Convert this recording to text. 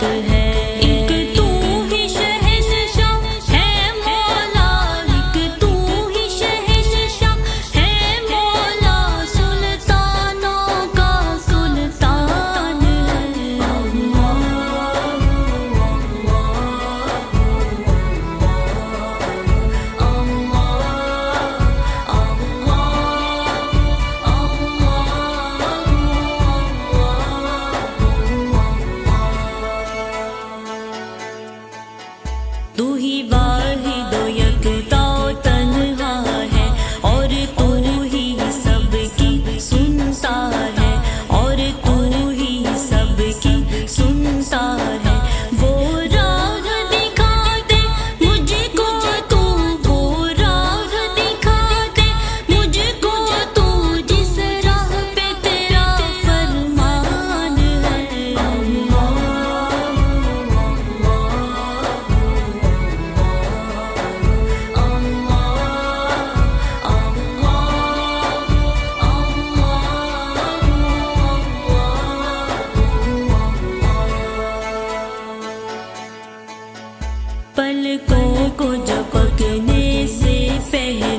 ہے ایک تو ہی شہنشاہ ہے مولا ایک تو ہی شہنشاہ ہے مولا سلطانوں کا سلطان ہے تو ہی واحد و یکتا و تنہا ہے اور تو ہی سب کی سنتا ہے اور تو ہی سب کی سنتا ہے وہ راہ دکھا دے مجھ کو تو وہ راہ دکھا دے مجھ کو تو جس راہ پہ تیرا فرمان ہے پلکوں کو جھپکنے سے پہلے